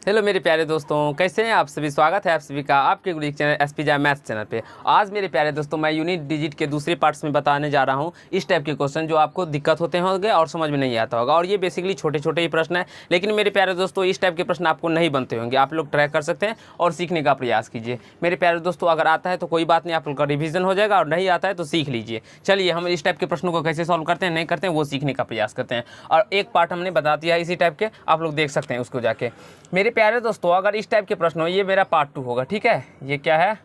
Hello मेरे प्यारे दोस्तों, कैसे हैं आप सभी। स्वागत है आप सभी का आपके गुरु चैनल एसपीजा मैथ्स चैनल पे। आज मेरे प्यारे दोस्तों मैं यूनिट डिजिट के दूसरे पार्ट्स में बताने जा रहा हूं इस टाइप के क्वेश्चन जो आपको दिक्कत होते होंगे और समझ में नहीं आता होगा। और ये बेसिकली छोटे छोटे ही प्रश्न है, लेकिन मेरे प्यारे दोस्तों इस टाइप के प्रश्न आपको नहीं बनते होंगे। आप लोग ट्राई कर सकते हैं और सीखने का प्रयास कीजिए। मेरे प्यारे दोस्तों अगर आता है तो कोई बात नहीं, आप लोग का रिविजन हो जाएगा, और नहीं आता है तो सीख लीजिए। चलिए हम इस टाइप के प्रश्नों को कैसे सॉल्व करते हैं, नहीं करते हैं, वो सीखने का प्रयास करते हैं। और एक पार्ट हमने बता दिया है इसी टाइप के, आप लोग देख सकते हैं उसको जाके। मेरे प्यारे दोस्तों अगर इस टाइप के प्रश्न हो, ये मेरा पार्ट 2 होगा, ठीक है। ये क्या है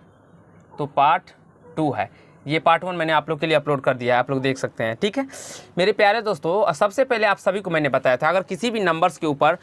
तो पार्ट 2 है। ये पार्ट 1 मैंने आप लोग के लिए अपलोड कर दिया है, आप लोग देख सकते हैं, ठीक है। मेरे प्यारे दोस्तों सबसे पहले आप सभी को मैंने बताया था, अगर किसी भी नंबर्स के ऊपर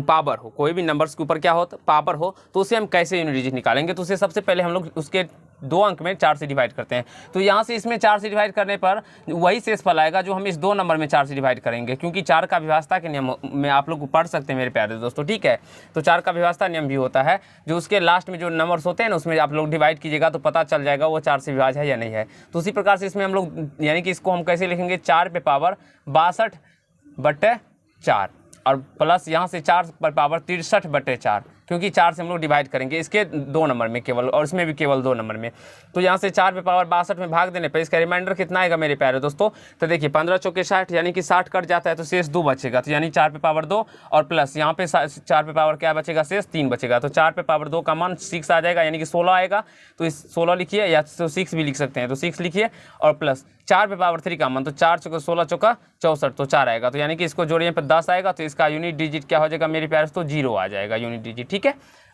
पावर हो, कोई भी नंबर्स के ऊपर क्या हो पावर हो, तो उसे हम कैसे यूनिट डिजिट निकालेंगे। तो उसे सबसे पहले हम लोग उसके 2 अंक में 4 से डिवाइड करते हैं। तो यहाँ से इसमें 4 से डिवाइड करने पर वही शेषफल आएगा जो हम इस 2 नंबर में 4 से डिवाइड करेंगे, क्योंकि 4 का विभाज्यता के नियम में आप लोग पढ़ सकते हैं मेरे प्यारे दोस्तों, ठीक है। तो 4 का विभाज्यता नियम भी होता है, जो उसके लास्ट में जो नंबर्स होते हैं ना उसमें आप लोग डिवाइड कीजिएगा तो पता चल जाएगा वो 4 से विभाज्य है या नहीं है। तो उसी प्रकार से इसमें हम लोग यानी कि इसको हम कैसे लिखेंगे, 4 पे पावर 62/4 और प्लस यहाँ से 4 पर पावर 63/4, क्योंकि 4 से हम लोग डिवाइड करेंगे इसके 2 नंबर में केवल, और इसमें भी केवल 2 नंबर में। तो यहाँ से 4 पे पावर 62 में भाग देने पर इसका रिमाइंडर कितना आएगा मेरे प्यारे दोस्तों। तो देखिए 15 चौके 60, यानी कि 60 कट जाता है तो शेष 2 बचेगा। तो यानी 4 पे पावर 2 और प्लस यहाँ पे 4 पे पावर क्या बचेगा, शेष 3 बचेगा। तो 4 पे पावर 2 का मान 6 आ जाएगा, यानी कि 16 आएगा। तो इस 16 लिखिए, या तो 6 भी लिख सकते हैं, तो 6 लिखिए, और प्लस 4 पे पावर 3 का मान, तो 4 चौके 16 चौका 64, तो 4 आएगा। तो यानी कि इसको जोड़िए पर 10 आएगा, तो इसका यूनिट डिजिट क्या हो जाएगा मेरे प्यारे दोस्तों, 0 आ जाएगा यूनिट डिजिट, ठीक है।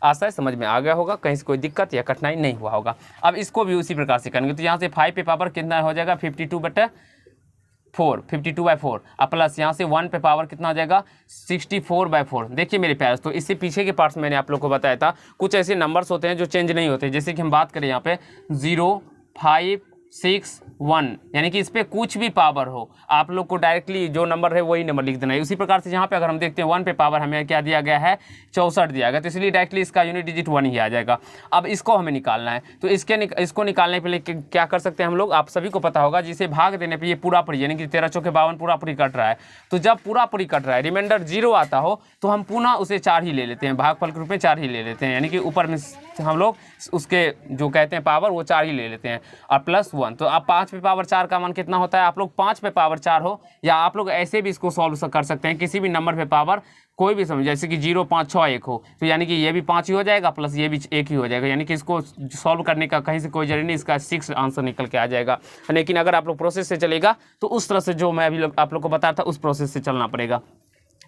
आशा है समझ में आ गया होगा, कहीं से कोई दिक्कत या कठिनाई नहीं हुआ होगा। अब इसको भी उसी प्रकार से करेंगे। तो यहाँ से 5 पे पावर कितना हो जाएगा, 52/4, 52/4, और प्लस यहाँ से 1 पे पावर कितना हो जाएगा, 64/4। देखिए मेरे प्यारे तो इससे पीछे के पार्ट्स मैंने आप लोग को बताया था, कुछ ऐसे नंबर्स होते हैं जो चेंज नहीं होते। जैसे कि हम बात करें यहाँ पे 0, 5, 6, 1, यानी कि इस पर कुछ भी पावर हो, आप लोग को डायरेक्टली जो नंबर है वही नंबर लिख देना है। उसी प्रकार से यहाँ पे अगर हम देखते हैं 1 पे पावर हमें क्या दिया गया है, 64 दिया गया, तो इसलिए डायरेक्टली इसका यूनिट डिजिट 1 ही आ जाएगा। अब इसको हमें निकालना है, तो इसको निकालने के लिए क्या कर सकते हैं हम लोग, आप सभी को पता होगा, जिसे भाग देने पर ये पूरा पूरी, यानी कि 13 चौके 52 पूरा पूरी कट रहा है। तो जब पूरा पूरी कट रहा है, रिमाइंडर 0 आता हो, तो हम पुनः उसे 4 ही ले लेते हैं, भागफल के रूप में 4 ही ले लेते हैं, यानी कि ऊपर में हम लोग उसके जो कहते हैं पावर वो 4 ही ले लेते हैं, और प्लस 1। तो अब 5 पे पावर 4 का मान कितना होता है, आप लोग 5 पे पावर 4 हो, या आप लोग ऐसे भी इसको सॉल्व कर सकते हैं, किसी भी नंबर पे पावर कोई भी समझ, जैसे कि 0, 5, 6, 1 हो, तो यानी कि ये भी 5 ही हो जाएगा, प्लस ये भी 1 ही हो जाएगा। यानी कि इसको सॉल्व करने का कहीं से कोई जरूरी नहीं, इसका 6 आंसर निकल के आ जाएगा। लेकिन अगर आप लोग प्रोसेस से चलेगा तो उस तरह से जो मैं अभी आप लोग को बता रहा था उस प्रोसेस से चलना पड़ेगा,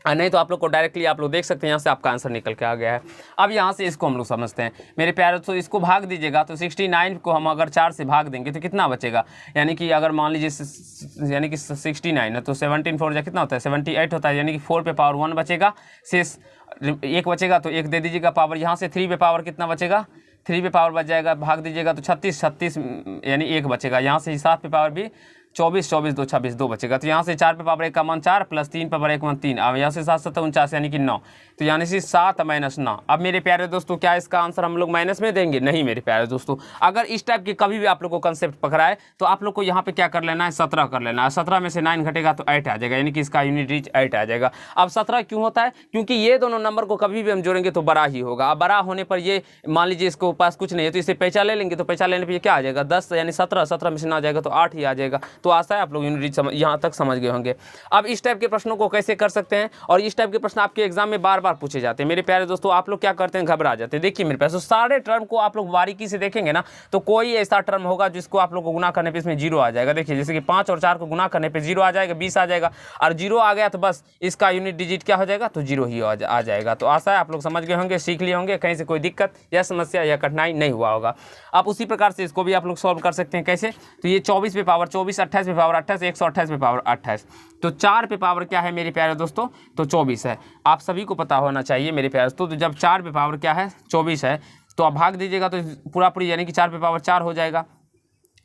नहीं तो आप लोग को डायरेक्टली आप लोग देख सकते हैं यहाँ से आपका आंसर निकल के आ गया है। अब यहाँ से इसको हम लोग समझते हैं मेरे प्यारे, तो इसको भाग दीजिएगा, तो 69 को हम अगर 4 से भाग देंगे तो कितना बचेगा, यानी कि अगर मान लीजिए यानी कि 69 है तो 17 4 कितना होता है, 78 होता है, यानी कि 4 पे पावर 1 बचेगा, शेष 1 बचेगा, तो 1 दे दीजिएगा पावर। यहाँ से 3 पे पावर कितना बचेगा, 3 पे पावर बच जाएगा, भाग दीजिएगा तो 36 यानी 1 बचेगा। यहाँ से 7 पे पावर भी 24 2 26 2 बचेगा। तो यहाँ से 4 पे पावर 1 का मान 4, प्लस 3 पे पावर 1 मान 3, अब यहाँ से 7 7 49 यानी कि 9, तो यानी कि 7 - 9। अब मेरे प्यारे दोस्तों क्या इसका आंसर हम लोग माइनस में देंगे, नहीं मेरे प्यारे दोस्तों। अगर इस टाइप के कभी भी आप लोग को कंसेप्ट पकड़ा है तो आप लोग को यहाँ पे क्या कर लेना है, 17 कर लेना है। 17 में से 9 घटेगा तो 8 आ जाएगा, यानी कि इसका यूनिट डिजिट 8 आ जाएगा। अब 17 क्यों होता है, क्योंकि ये दोनों नंबर को कभी भी हम जोड़ेंगे तो बड़ा ही होगा। अब बड़ा होने पर ये मान लीजिए इसको पास कुछ नहीं है तो इसे पैसा ले लेंगे, तो पैसा लेने पर क्या आ जाएगा, 10, यानी 17 में से 9 आ जाएगा तो 8 ही आ जाएगा। तो आशा है आप लोग यहाँ तक समझ गए होंगे। अब इस टाइप के प्रश्नों को कैसे कर सकते हैं, और इस टाइप के प्रश्न आपके एग्जाम में बार बार पूछे जाते हैं मेरे प्यारे दोस्तों। आप लोग क्या करते हैं, घबरा जाते हैं। देखिए मेरे पास तो सारे टर्म को आप लोग बारीकी से देखेंगे ना, तो कोई ऐसा टर्म होगा जिसको आप लोग को गुना करने पे इसमें 0 आ जाएगा। देखिए जैसे कि 5 और 4 को गुना करने पे 0 आ जाएगा, 20 आ जाएगा, और 0 आ गया तो बस इसका यूनिट डिजिट क्या हो जाएगा, तो 0 ही आ जाएगा। तो आशा है आप लोग समझ गए होंगे, सीख लिए होंगे, कहीं से कोई दिक्कत या समस्या या कठिनाई नहीं हुआ होगा। आप उसी प्रकार से इसको भी आप लोग सॉल्व कर सकते हैं। कैसे, तो ये 24 पे पावर 24, 28 पे पावर 28, 128 पे पावर 28, तो 4 पे पावर क्या है मेरे प्यारे दोस्तों, तो 24 है। आप सभी को पता होना चाहिए मेरे प्यारे दोस्तों, तो जब 4 पे पावर क्या है, 24 है, तो आप भाग दीजिएगा तो पूरा पूरी, यानी कि 4 पे पावर 4 हो जाएगा,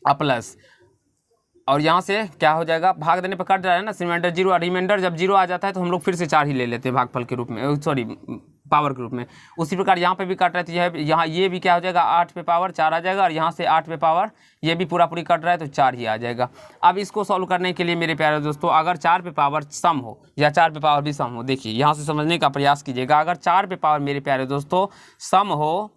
प्लस, और यहाँ से क्या हो जाएगा, भाग देने पर कट जा रहा है ना, रिमाइंडर 0, रिमाइंडर जब 0 आ जाता है तो हम लोग फिर से 4 ही ले लेते हैं भागफल के रूप में, सॉरी पावर ग्रुप में। उसी प्रकार यहाँ पे भी कट रहा है, तो यह यहाँ ये भी क्या हो जाएगा 8 पे पावर 4 आ जाएगा, और यहाँ से 8 पे पावर ये भी पूरा पूरी कट रहा है तो 4 ही आ जाएगा। अब इसको सॉल्व करने के लिए मेरे प्यारे दोस्तों, अगर 4 पे पावर सम हो या 4 पे पावर भी सम हो, देखिए यहाँ से समझने का प्रयास कीजिएगा। अगर 4 पे पावर मेरे प्यारे दोस्तों सम हो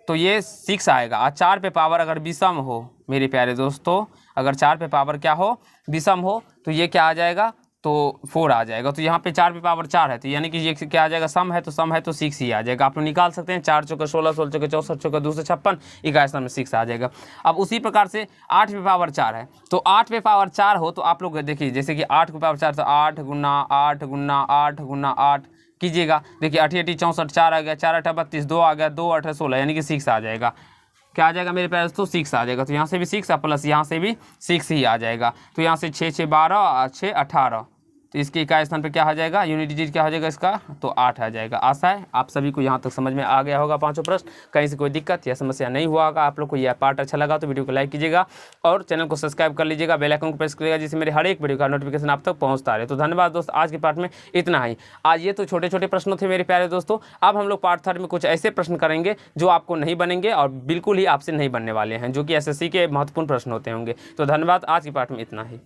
तो ये 6 आएगा, और 4 पे पावर अगर विषम हो मेरे प्यारे दोस्तों, अगर 4 पे पावर क्या हो विषम हो तो ये क्या आ जाएगा, तो 4 आ जाएगा। तो यहाँ पे 4 पे पावर 4 है, तो यानी कि ये क्या आ जाएगा, सम है तो 6 ही आ जाएगा। आप लोग निकाल सकते हैं, 4 चौके 16, 16 चौके 64, चौके 2 से 56, 21 में 6 आ जाएगा। अब उसी प्रकार से 8 पे पावर 4 है, तो 8 पे पावर 4 हो तो आप लोग देखिए, जैसे कि 8 पे पावर 4 तो 8 गुना 8 गुना 8 गुना 8 कीजिएगा। देखिए 8 8 64, 4 आ गया, 4 8 32, 2 आ गया, 2 8 16, यानी कि 6 आ जाएगा। क्या आ जाएगा मेरे पास तो 6 आ जाएगा। तो यहाँ से भी 6 प्लस यहाँ से भी 6 ही आ जाएगा। तो यहाँ से 6 6 12 और 6 18, तो इसके इकाई स्थान पे क्या हो जाएगा, यूनिट डिजिट क्या हो जाएगा इसका, तो 8 आ जाएगा। आशा है आप सभी को यहाँ तक समझ में आ गया होगा पांचों प्रश्न, कहीं से कोई दिक्कत या समस्या नहीं हुआ होगा। आप लोग को यह पार्ट अच्छा लगा तो वीडियो को लाइक कीजिएगा और चैनल को सब्सक्राइब कर लीजिएगा, बेल आइकन को प्रेस करिएगा, जिससे मेरे हर एक वीडियो का नोटिफिकेशन आप तक पहुँचता रहे। तो धन्यवाद दोस्त, आज के पार्ट में इतना ही। आज ये तो छोटे छोटे प्रश्न थे मेरे प्यारे दोस्तों। अब हम लोग पार्ट 3 में कुछ ऐसे प्रश्न करेंगे जो आपको नहीं बनेंगे और बिल्कुल ही आपसे नहीं बनने वाले हैं, जो कि SSC के महत्वपूर्ण प्रश्न होते होंगे। तो धन्यवाद, आज की पार्ट में इतना ही।